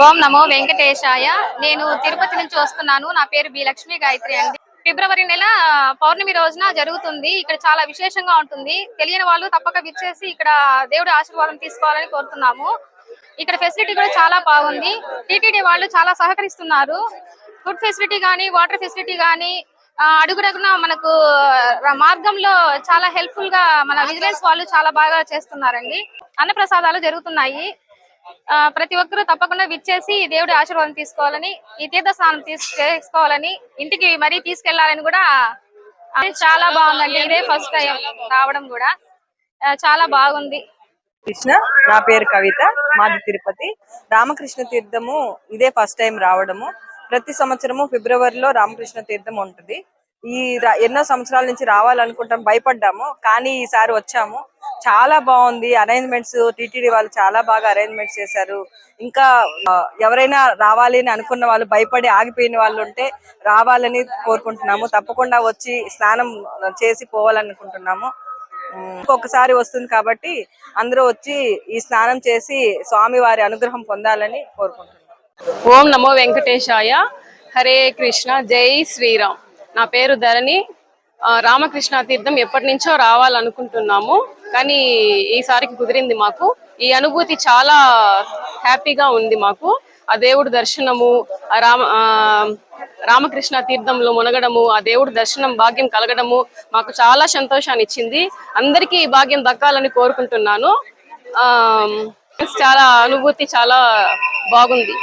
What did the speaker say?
ఓం నమో వెంకటేశాయ. నేను తిరుపతి నుంచి వస్తున్నాను. నా పేరు బి లక్ష్మీ గాయత్రి అండి. ఫిబ్రవరి నెల పౌర్ణమి రోజున జరుగుతుంది. ఇక్కడ చాలా విశేషంగా ఉంటుంది. తెలియని వాళ్ళు తప్పక విచ్చేసి ఇక్కడ దేవుడి ఆశీర్వాదం తీసుకోవాలని కోరుతున్నాము. ఇక్కడ ఫెసిలిటీ కూడా చాలా బాగుంది. టీటీడీ వాళ్ళు చాలా సహకరిస్తున్నారు. ఫుడ్ ఫెసిలిటీ గానీ, వాటర్ ఫెసిలిటీ గానీ, అడుగుడగున మనకు మార్గంలో చాలా హెల్ప్ఫుల్ గా మన విజిలెన్స్ వాళ్ళు చాలా బాగా చేస్తున్నారండి. అన్నప్రసాదాలు జరుగుతున్నాయి. ప్రతి ఒక్కరూ తప్పకుండా విచ్చేసి దేవుడి ఆశీర్వాదం తీసుకోవాలని, ఈ తీర్థ స్నానం చేసుకోవాలని, ఇంటికి మరీ తీసుకెళ్లాలని కూడా చాలా బాగుందండి. ఇదే ఫస్ట్ టైం రావడం కూడా చాలా బాగుంది. కృష్ణ, నా పేరు కవిత, మాది తిరుపతి. రామకృష్ణ తీర్థము ఇదే ఫస్ట్ టైం రావడము. ప్రతి సంవత్సరము ఫిబ్రవరిలో రామకృష్ణ తీర్థం ఉంటుంది. ఎన్నో సంవత్సరాల నుంచి రావాలనుకుంటాం, భయపడ్డాము, కానీ ఈసారి వచ్చాము. చాలా బాగుంది. అరేంజ్మెంట్స్ టీటీడీ వాళ్ళు చాలా బాగా అరేంజ్మెంట్స్ చేశారు. ఇంకా ఎవరైనా రావాలి అని అనుకున్న వాళ్ళు, భయపడి ఆగిపోయిన వాళ్ళు ఉంటే రావాలని కోరుకుంటున్నాము. తప్పకుండా వచ్చి స్నానం చేసి పోవాలనుకుంటున్నాము. ఇంకొకసారి వస్తుంది కాబట్టి అందరూ వచ్చి ఈ స్నానం చేసి స్వామి వారి అనుగ్రహం పొందాలని కోరుకుంటున్నాం. ఓం నమో వెంకటేశాయ. హరే కృష్ణ, జై శ్రీరామ్. నా పేరు ధరణి. రామకృష్ణ తీర్థం ఎప్పటి నుంచో రావాలనుకుంటున్నాము, కానీ ఈసారికి కుదిరింది మాకు. ఈ అనుభూతి చాలా హ్యాపీగా ఉంది మాకు. ఆ దేవుడి దర్శనము, రామకృష్ణ తీర్థంలో మునగడము, ఆ దేవుడి దర్శనం భాగ్యం కలగడము మాకు చాలా సంతోషాన్ని ఇచ్చింది. అందరికీ ఈ భాగ్యం దక్కాలని కోరుకుంటున్నాను. చాలా అనుభూతి చాలా బాగుంది.